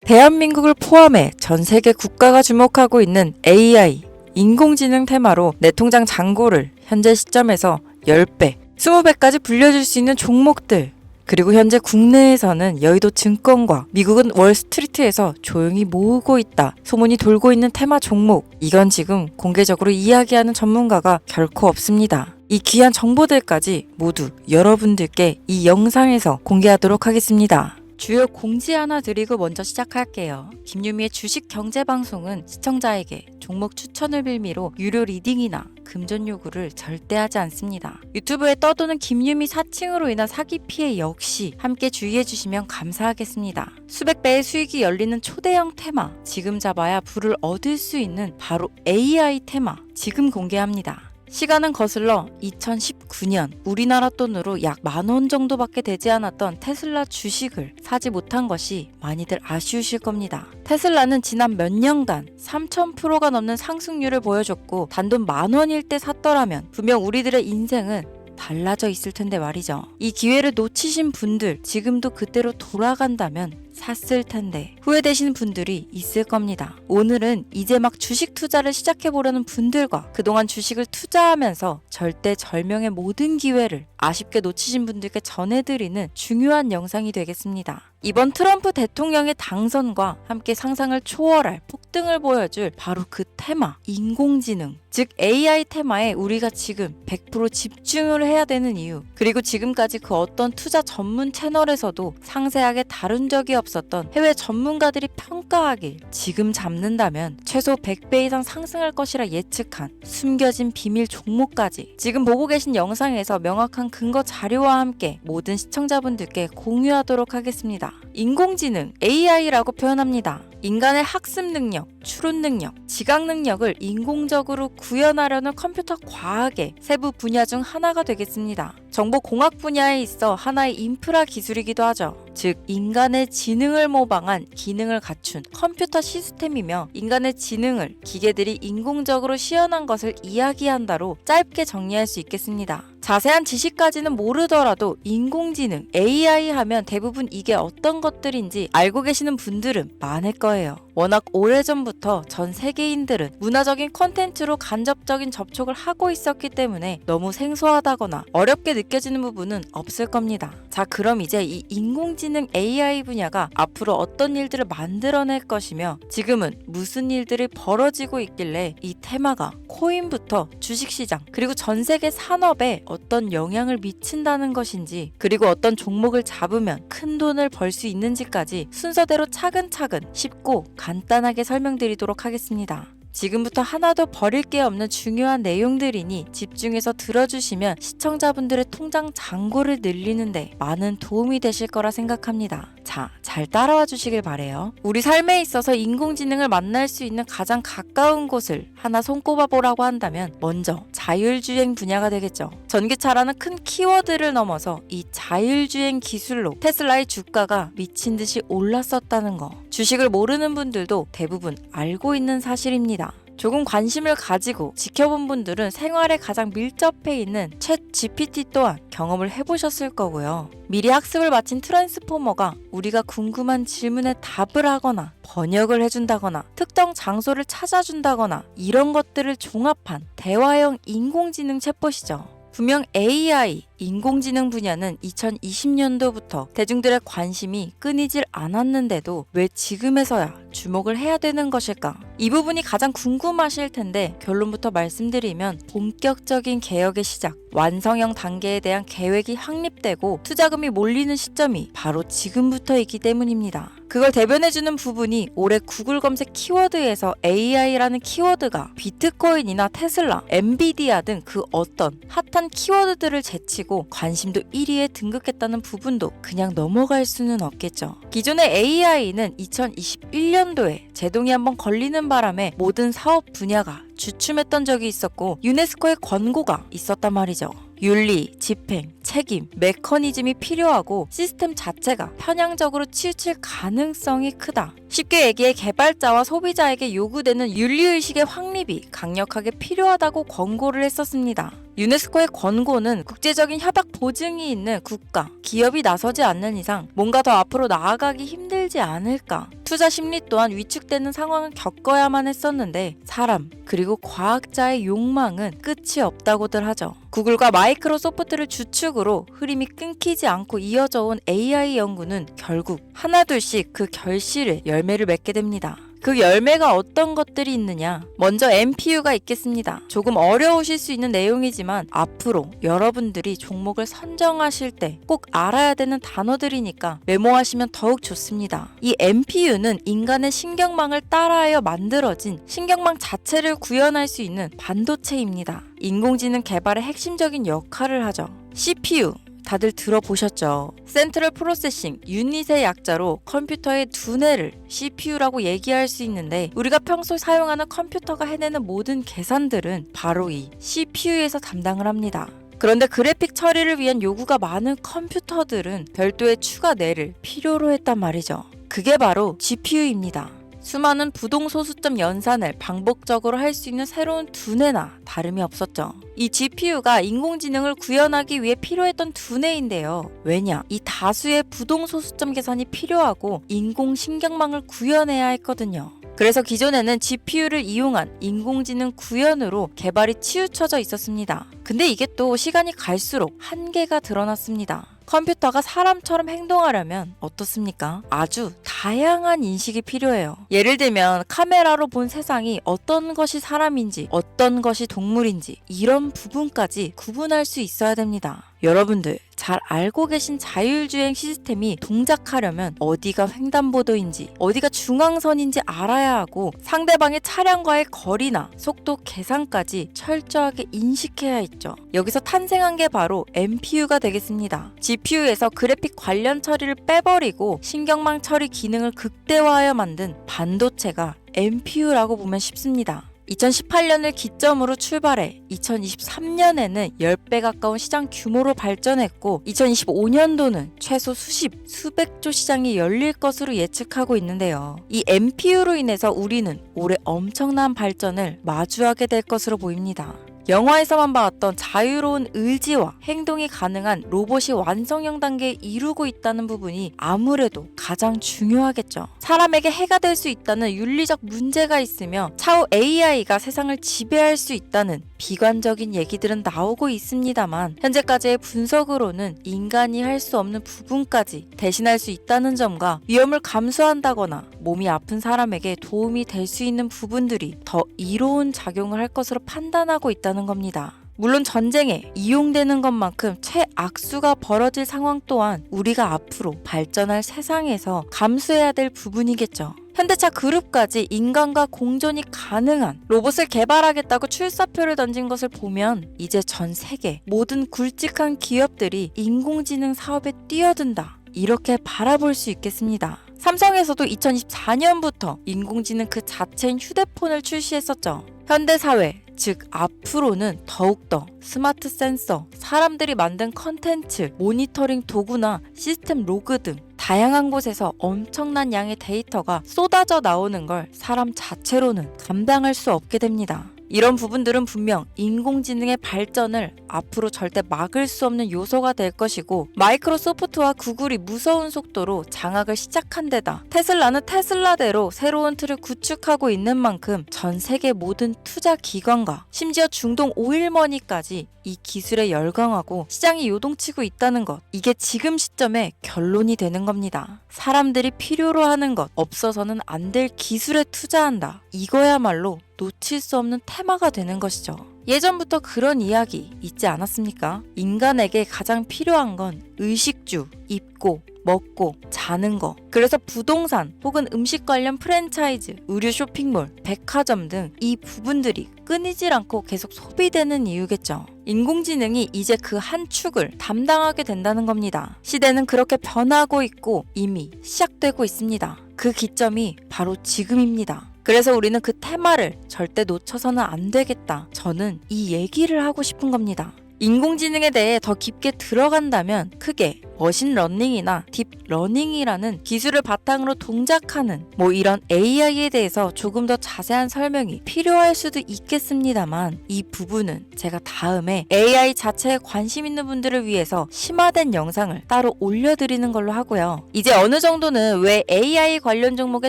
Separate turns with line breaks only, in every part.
대한민국을 포함해 전 세계 국가가 주목하고 있는 AI, 인공지능 테마로 내 통장 잔고를 현재 시점에서 10배, 20배까지 불려줄 수 있는 종목들, 그리고 현재 국내에서는 여의도 증권과 미국은 월스트리트에서 조용히 모으고 있다 소문이 돌고 있는 테마 종목, 이건 지금 공개적으로 이야기하는 전문가가 결코 없습니다. 이 귀한 정보들까지 모두 여러분들께 이 영상에서 공개하도록 하겠습니다. 주요 공지 하나 드리고 먼저 시작할게요. 김유미의 주식 경제 방송은 시청자에게 종목 추천을 빌미로 유료 리딩이나 금전 요구를 절대 하지 않습니다. 유튜브에 떠도는 김유미 사칭으로 인한 사기 피해 역시 함께 주의해 주시면 감사하겠습니다. 수백 배의 수익이 열리는 초대형 테마, 지금 잡아야 부를 얻을 수 있는 바로 AI 테마, 지금 공개합니다. 시간은 거슬러 2019년 우리나라 돈으로 약 10,000원 정도밖에 되지 않았던 테슬라 주식을 사지 못한 것이 많이들 아쉬우실 겁니다. 테슬라는 지난 몇 년간 3000%가 넘는 상승률을 보여줬고 단돈 10,000원일 때 샀더라면 분명 우리들의 인생은 달라져 있을 텐데 말이죠. 이 기회를 놓치신 분들, 지금도 그때로 돌아간다면 샀을 텐데 후회되시는 분들이 있을 겁니다. 오늘은 이제 막 주식 투자를 시작해보려는 분들과 그동안 주식을 투자하면서 절대절명의 모든 기회를 아쉽게 놓치신 분들께 전해드리는 중요한 영상이 되겠습니다. 이번 트럼프 대통령의 당선과 함께 상상을 초월할 폭등을 보여줄 바로 그 테마, 인공지능, 즉 AI 테마에 우리가 지금 100% 집중을 해야 되는 이유, 그리고 지금까지 그 어떤 투자 전문 채널에서도 상세하게 다룬 적이 없었던 해외 전문가들이 평가하길 지금 잡는다면 최소 100배 이상 상승할 것이라 예측한 숨겨진 비밀 종목까지 지금 보고 계신 영상에서 명확한 근거 자료와 함께 모든 시청자분들께 공유하도록 하겠습니다. 인공지능, AI라고 표현합니다. 인간의 학습 능력, 추론 능력, 지각 능력을 인공적으로 구현하려는 컴퓨터 과학의 세부 분야 중 하나가 되겠습니다. 정보공학 분야에 있어 하나의 인프라 기술이기도 하죠. 즉 인간의 지능을 모방한 기능을 갖춘 컴퓨터 시스템이며 인간의 지능을 기계들이 인공적으로 시연한 것을 이야기한다로 짧게 정리할 수 있겠습니다. 자세한 지식까지는 모르더라도 인공지능, AI 하면 대부분 이게 어떤 것들인지 알고 계시는 분들은 많을 거예요. 워낙 오래전부터 전 세계인들은 문화적인 콘텐츠로 간접적인 접촉을 하고 있었기 때문에 너무 생소하다거나 어렵게 느껴지는 부분은 없을 겁니다. 자, 그럼 이제 이 인공지능 AI 분야가 앞으로 어떤 일들을 만들어낼 것이며 지금은 무슨 일들이 벌어지고 있길래 이 테마가 코인부터 주식시장 그리고 전 세계 산업에 어떤 영향을 미친다는 것인지, 그리고 어떤 종목을 잡으면 큰 돈을 벌 수 있는지까지 순서대로 차근차근 쉽고 간단하게 설명드리도록 하겠습니다. 지금부터 하나도 버릴 게 없는 중요한 내용들이니 집중해서 들어주시면 시청자분들의 통장 잔고를 늘리는데 많은 도움이 되실 거라 생각합니다. 자, 잘 따라와 주시길 바래요. 우리 삶에 있어서 인공지능을 만날 수 있는 가장 가까운 곳을 하나 손꼽아 보라고 한다면 먼저 자율주행 분야가 되겠죠. 전기차라는 큰 키워드를 넘어서 이 자율주행 기술로 테슬라의 주가가 미친 듯이 올랐었다는 거, 주식을 모르는 분들도 대부분 알고 있는 사실입니다. 조금 관심을 가지고 지켜본 분들은 생활에 가장 밀접해 있는 챗 GPT 또한 경험을 해보셨을 거고요. 미리 학습을 마친 트랜스포머가 우리가 궁금한 질문에 답을 하거나 번역을 해준다거나 특정 장소를 찾아준다거나 이런 것들을 종합한 대화형 인공지능 챗봇이죠. 분명 AI, 인공지능 분야는 2020년도부터 대중들의 관심이 끊이질 않았는데도 왜 지금에서야 주목을 해야 되는 것일까? 이 부분이 가장 궁금하실 텐데 결론부터 말씀드리면 본격적인 개혁의 시작, 완성형 단계에 대한 계획이 확립되고 투자금이 몰리는 시점이 바로 지금부터이기 때문입니다. 그걸 대변해주는 부분이 올해 구글 검색 키워드에서 AI라는 키워드가 비트코인이나 테슬라, 엔비디아 등 그 어떤 핫한 키워드들을 제치고 관심도 1위에 등극했다는 부분도 그냥 넘어갈 수는 없겠죠. 기존의 AI는 2021년도에 제동이 한번 걸리는 바람에 모든 사업 분야가 주춤했던 적이 있었고 유네스코의 권고가 있었단 말이죠. 윤리, 집행, 책임, 메커니즘이 필요하고 시스템 자체가 편향적으로 치우칠 가능성이 크다. 쉽게 얘기해 개발자와 소비자에게 요구되는 윤리의식의 확립이 강력하게 필요하다고 권고를 했었습니다. 유네스코의 권고는 국제적인 협약 보증이 있는 국가, 기업이 나서지 않는 이상 뭔가 더 앞으로 나아가기 힘들지 않을까. 투자 심리 또한 위축되는 상황을 겪어야만 했었는데 사람 그리고 과학자의 욕망은 끝이 없다고들 하죠. 구글과 마이크로소프트를 주축으로 흐름이 끊기지 않고 이어져 온 AI 연구는 결국 하나둘씩 그 결실의 열매를 맺게 됩니다. 그 열매가 어떤 것들이 있느냐? 먼저 MPU가 있겠습니다. 조금 어려우실 수 있는 내용이지만 앞으로 여러분들이 종목을 선정하실 때 꼭 알아야 되는 단어들이니까 메모하시면 더욱 좋습니다. 이 MPU는 인간의 신경망을 따라하여 만들어진 신경망 자체를 구현할 수 있는 반도체입니다. 인공지능 개발의 핵심적인 역할을 하죠. CPU 다들 들어보셨죠? 센트럴 프로세싱 유닛의 약자로 컴퓨터의 두뇌를 CPU라고 얘기할 수 있는데 우리가 평소 사용하는 컴퓨터가 해내는 모든 계산들은 바로 이 CPU에서 담당을 합니다. 그런데 그래픽 처리를 위한 요구가 많은 컴퓨터들은 별도의 추가 뇌를 필요로 했단 말이죠. 그게 바로 GPU입니다. 수많은 부동소수점 연산을 반복적으로 할 수 있는 새로운 두뇌나 다름이 없었죠. 이 GPU가 인공지능을 구현하기 위해 필요했던 두뇌인데요. 왜냐? 이 다수의 부동소수점 계산이 필요하고 인공신경망을 구현해야 했거든요. 그래서 기존에는 GPU를 이용한 인공지능 구현으로 개발이 치우쳐져 있었습니다. 근데 이게 또 시간이 갈수록 한계가 드러났습니다. 컴퓨터가 사람처럼 행동하려면 어떻습니까? 아주 다양한 인식이 필요해요. 예를 들면 카메라로 본 세상이 어떤 것이 사람인지 어떤 것이 동물인지 이런 부분까지 구분할 수 있어야 됩니다. 여러분들 잘 알고 계신 자율주행 시스템이 동작하려면 어디가 횡단보도인지 어디가 중앙선인지 알아야 하고 상대방의 차량과의 거리나 속도 계산까지 철저하게 인식해야 했죠. 여기서 탄생한 게 바로 MPU가 되겠습니다. GPU에서 그래픽 관련 처리를 빼버리고 신경망 처리 기능을 극대화하여 만든 반도체가 MPU라고 보면 쉽습니다. 2018년을 기점으로 출발해 2023년에는 10배 가까운 시장 규모로 발전했고 2025년도는 최소 수백조 시장이 열릴 것으로 예측하고 있는데요. 이 MPU로 인해서 우리는 올해 엄청난 발전을 마주하게 될 것으로 보입니다. 영화에서만 봤던 자유로운 의지와 행동이 가능한 로봇이 완성형 단계에 이루고 있다는 부분이 아무래도 가장 중요하겠죠. 사람에게 해가 될 수 있다는 윤리적 문제가 있으며 차후 AI가 세상을 지배할 수 있다는 비관적인 얘기들은 나오고 있습니다만 현재까지의 분석으로는 인간이 할 수 없는 부분까지 대신할 수 있다는 점과 위험을 감수한다거나 몸이 아픈 사람에게 도움이 될 수 있는 부분들이 더 이로운 작용을 할 것으로 판단하고 있다는 겁니다. 물론 전쟁에 이용되는 것만큼 최악수가 벌어질 상황 또한 우리가 앞으로 발전할 세상에서 감수해야 될 부분이겠죠. 현대차 그룹까지 인간과 공존이 가능한 로봇을 개발하겠다고 출사표를 던진 것을 보면 이제 전 세계 모든 굵직한 기업들이 인공지능 사업에 뛰어든다. 이렇게 바라볼 수 있겠습니다. 삼성에서도 2024년부터 인공지능 그 자체인 휴대폰을 출시했었죠. 현대사회, 즉 앞으로는 더욱더 스마트 센서, 사람들이 만든 컨텐츠, 모니터링 도구나 시스템 로그 등 다양한 곳에서 엄청난 양의 데이터가 쏟아져 나오는 걸 사람 자체로는 감당할 수 없게 됩니다. 이런 부분들은 분명 인공지능의 발전을 앞으로 절대 막을 수 없는 요소가 될 것이고 마이크로소프트와 구글이 무서운 속도로 장악을 시작한 데다 테슬라는 테슬라대로 새로운 틀을 구축하고 있는 만큼 전 세계 모든 투자 기관과 심지어 중동 오일머니까지 이 기술에 열광하고 시장이 요동치고 있다는 것, 이게 지금 시점에 결론이 되는 겁니다. 사람들이 필요로 하는 것, 없어서는 안 될 기술에 투자한다. 이거야말로 놓칠 수 없는 테마가 되는 것이죠. 예전부터 그런 이야기 있지 않았습니까? 인간에게 가장 필요한 건 의식주, 입고, 먹고, 자는 거. 그래서 부동산 혹은 음식 관련 프랜차이즈, 의류 쇼핑몰, 백화점 등 이 부분들이 끊이질 않고 계속 소비되는 이유겠죠. 인공지능이 이제 그 한 축을 담당하게 된다는 겁니다. 시대는 그렇게 변하고 있고 이미 시작되고 있습니다. 그 기점이 바로 지금입니다. 그래서 우리는 그 테마를 절대 놓쳐서는 안 되겠다. 저는 이 얘기를 하고 싶은 겁니다. 인공지능에 대해 더 깊게 들어간다면 크게 머신러닝이나 딥러닝이라는 기술을 바탕으로 동작하는 이런 AI에 대해서 조금 더 자세한 설명이 필요할 수도 있겠습니다만, 이 부분은 제가 다음에 AI 자체에 관심 있는 분들을 위해서 심화된 영상을 따로 올려드리는 걸로 하고요. 이제 어느 정도는 왜 AI 관련 종목에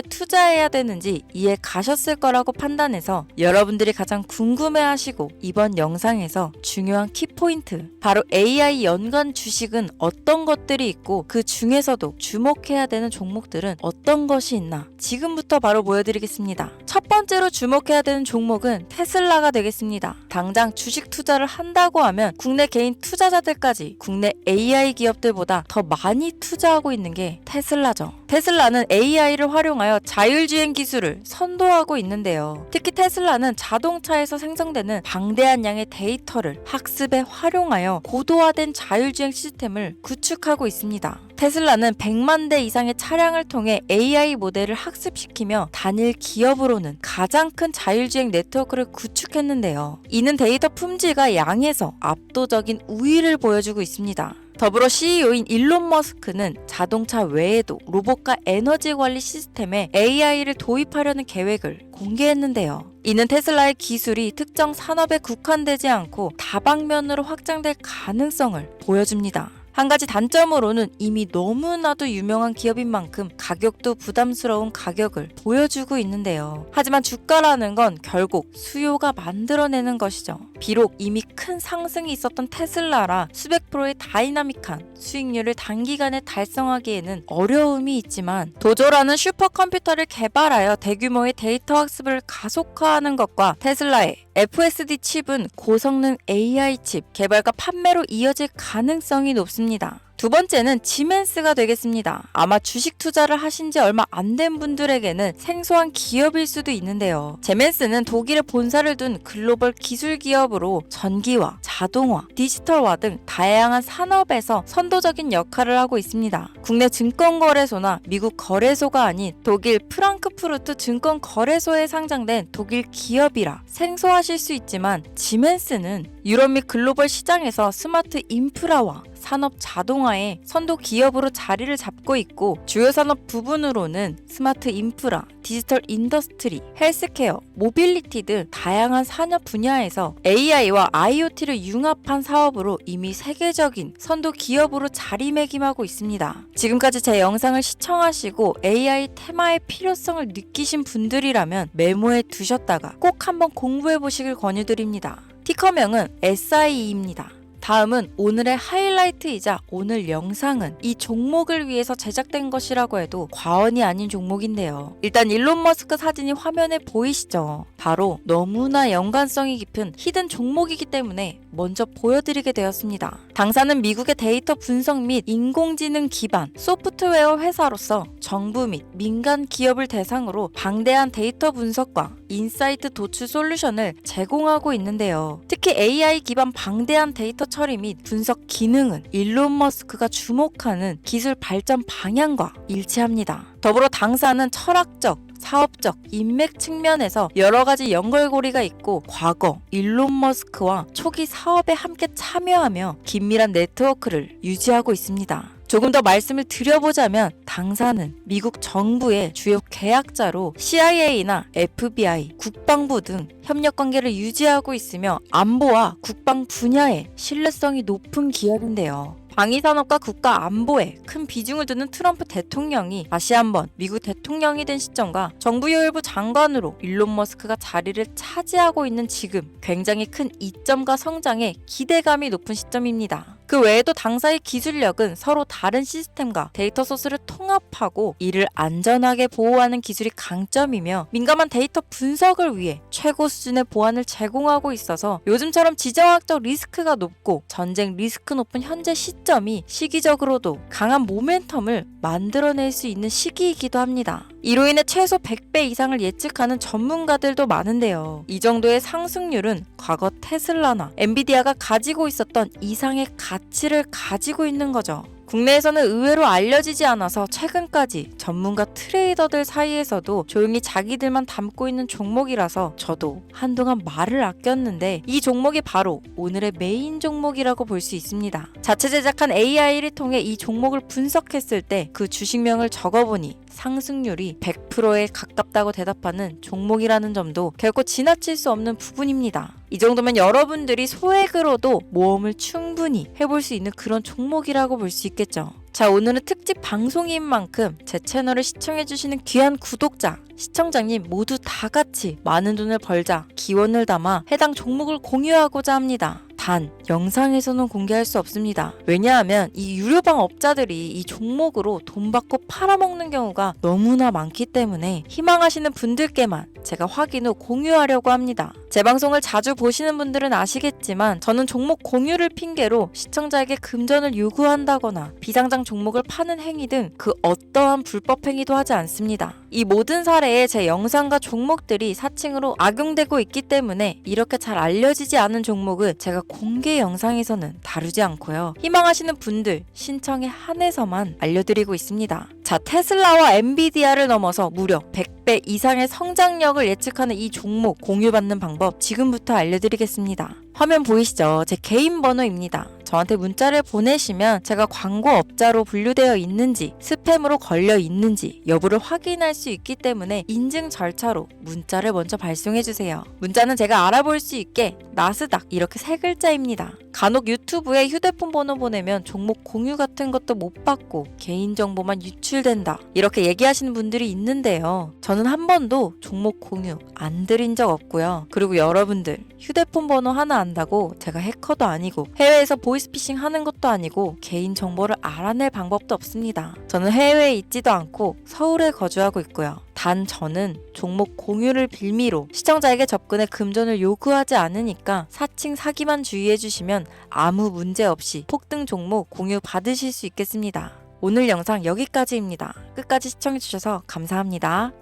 투자해야 되는지 이해 가셨을 거라고 판단해서 여러분들이 가장 궁금해하시고 이번 영상에서 중요한 키포인트, 바로 AI 연관 주식은 어떤 것들이 있고 그 중에서도 주목해야 되는 종목들은 어떤 것이 있나 지금부터 바로 보여드리겠습니다. 첫 번째로 주목해야 되는 종목은 테슬라가 되겠습니다. 당장 주식 투자를 한다고 하면 국내 개인 투자자들까지 국내 AI 기업들보다 더 많이 투자하고 있는 게 테슬라죠. 테슬라는 AI를 활용하여 자율주행 기술을 선도하고 있는데요. 특히 테슬라는 자동차에서 생성되는 방대한 양의 데이터를 학습에 활용하여 고도화된 자율주행 시스템을 구축하고 있습니다. 테슬라는 100만 대 이상의 차량을 통해 AI 모델을 학습시키며 단일 기업으로는 가장 큰 자율주행 네트워크를 구축했는데요. 이는 데이터 품질과 양에서 압도적인 우위를 보여주고 있습니다. 더불어 CEO인 일론 머스크는 자동차 외에도 로봇과 에너지 관리 시스템에 AI를 도입하려는 계획을 공개했는데요. 이는 테슬라의 기술이 특정 산업에 국한되지 않고 다방면으로 확장될 가능성을 보여줍니다. 한 가지 단점으로는 이미 너무나도 유명한 기업인 만큼 가격도 부담스러운 가격을 보여주고 있는데요. 하지만 주가라는 건 결국 수요가 만들어내는 것이죠. 비록 이미 큰 상승이 있었던 테슬라라 수백 프로의 다이나믹한 수익률을 단기간에 달성하기에는 어려움이 있지만, 도조라는 슈퍼컴퓨터를 개발하여 대규모의 데이터 학습을 가속화하는 것과 테슬라의 FSD 칩은 고성능 AI 칩 개발과 판매로 이어질 가능성이 높습니다. 두 번째는 지멘스가 되겠습니다. 아마 주식 투자를 하신 지 얼마 안 된 분들에게는 생소한 기업일 수도 있는데요. 지멘스는 독일에 본사를 둔 글로벌 기술 기업으로 전기화, 자동화, 디지털화 등 다양한 산업에서 선도적인 역할을 하고 있습니다. 국내 증권거래소나 미국 거래소가 아닌 독일 프랑크푸르트 증권거래소에 상장된 독일 기업이라 생소하실 수 있지만, 지멘스는 유럽 및 글로벌 시장에서 스마트 인프라와 산업 자동화의 선도 기업으로 자리를 잡고 있고, 주요 산업 부분으로는 스마트 인프라, 디지털 인더스트리, 헬스케어, 모빌리티 등 다양한 산업 분야에서 AI와 IoT를 융합한 사업으로 이미 세계적인 선도 기업으로 자리매김하고 있습니다. 지금까지 제 영상을 시청하시고 AI 테마의 필요성을 느끼신 분들이라면 메모해 두셨다가 꼭 한번 공부해 보시길 권유드립니다. 티커명은 SIE입니다. 다음은 오늘의 하이라이트이자 오늘 영상은 이 종목을 위해서 제작된 것이라고 해도 과언이 아닌 종목인데요. 일단 일론 머스크 사진이 화면에 보이시죠? 바로 너무나 연관성이 깊은 히든 종목이기 때문에 먼저 보여드리게 되었습니다. 당사는 미국의 데이터 분석 및 인공지능 기반 소프트웨어 회사로서 정부 및 민간 기업을 대상으로 방대한 데이터 분석과 인사이트 도출 솔루션을 제공하고 있는데요. 특히 AI 기반 방대한 데이터 처리 및 분석 기능은 일론 머스크가 주목하는 기술 발전 방향과 일치합니다. 더불어 당사는 철학적, 사업적, 인맥 측면에서 여러 가지 연결고리가 있고, 과거 일론 머스크와 초기 사업에 함께 참여하며 긴밀한 네트워크를 유지하고 있습니다. 조금 더 말씀을 드려보자면, 당사는 미국 정부의 주요 계약자로 CIA나 FBI, 국방부 등 협력 관계를 유지하고 있으며 안보와 국방 분야에 신뢰성이 높은 기업인데요. 방위산업과 국가 안보에 큰 비중을 두는 트럼프 대통령이 다시 한번 미국 대통령이 된 시점과 정부요일부 장관으로 일론 머스크가 자리를 차지하고 있는 지금 굉장히 큰 이점과 성장에 기대감이 높은 시점입니다. 그 외에도 당사의 기술력은 서로 다른 시스템과 데이터 소스를 통합하고 이를 안전하게 보호하는 기술이 강점이며, 민감한 데이터 분석을 위해 최고 수준의 보안을 제공하고 있어서 요즘처럼 지정학적 리스크가 높고 전쟁 리스크 높은 현재 시점이 시기적으로도 강한 모멘텀을 만들어낼 수 있는 시기이기도 합니다. 이로 인해 최소 100배 이상을 예측하는 전문가들도 많은데요. 이 정도의 상승률은 과거 테슬라나 엔비디아가 가지고 있었던 이상의 가치를 가지고 있는 거죠. 국내에서는 의외로 알려지지 않아서 최근까지 전문가 트레이더들 사이에서도 조용히 자기들만 담고 있는 종목이라서 저도 한동안 말을 아꼈는데 이 종목이 바로 오늘의 메인 종목이라고 볼 수 있습니다. 자체 제작한 AI를 통해 이 종목을 분석했을 때 그 주식명을 적어보니 상승률이 100%에 가깝다고 대답하는 종목이라는 점도 결코 지나칠 수 없는 부분입니다. 이 정도면 여러분들이 소액으로도 모험을 충분히 해볼 수 있는 그런 종목이라고 볼 수 있겠죠. 자, 오늘은 특집 방송인 만큼 제 채널을 시청해주시는 귀한 구독자, 시청자님 모두 다 같이 많은 돈을 벌자 기원을 담아 해당 종목을 공유하고자 합니다. 단, 영상에서는 공개할 수 없습니다. 왜냐하면 이 유료방 업자들이 이 종목으로 돈 받고 팔아먹는 경우가 너무나 많기 때문에 희망하시는 분들께만 제가 확인 후 공유하려고 합니다. 제 방송을 자주 보시는 분들은 아시겠지만 저는 종목 공유를 핑계로 시청자에게 금전을 요구한다거나 비상장 종목을 파는 행위 등 그 어떠한 불법 행위도 하지 않습니다. 이 모든 사례에 제 영상과 종목들이 사칭으로 악용되고 있기 때문에 이렇게 잘 알려지지 않은 종목은 제가 공개 영상에서는 다루지 않고요. 희망하시는 분들 신청에 한해서만 알려드리고 있습니다. 자, 테슬라와 엔비디아를 넘어서 무려 100배 이상의 성장력을 예측하는 이 종목 공유받는 방법 지금부터 알려드리겠습니다. 화면 보이시죠? 제 개인 번호입니다. 저한테 문자를 보내시면 제가 광고업자로 분류되어 있는지 스팸으로 걸려 있는지 여부를 확인할 수 있기 때문에 인증 절차로 문자를 먼저 발송해주세요. 문자는 제가 알아볼 수 있게 나스닥 이렇게 세 글자입니다. 간혹 유튜브에 휴대폰 번호 보내면 종목 공유 같은 것도 못 받고 개인정보만 유출된다 이렇게 얘기하시는 분들이 있는데요. 저는 한 번도 종목 공유 안 드린 적 없고요. 그리고 여러분들 휴대폰 번호 하나 안다고 제가 해커도 아니고 해외에서 보이스피싱 하는 것도 아니고 개인정보를 알아낼 방법도 없습니다. 저는 해외에 있지도 않고 서울에 거주하고 있고요. 단 저는 종목 공유를 빌미로 시청자에게 접근해 금전을 요구하지 않으니까 사칭 사기만 주의해주시면 아무 문제 없이 폭등 종목 공유 받으실 수 있겠습니다. 오늘 영상 여기까지입니다. 끝까지 시청해주셔서 감사합니다.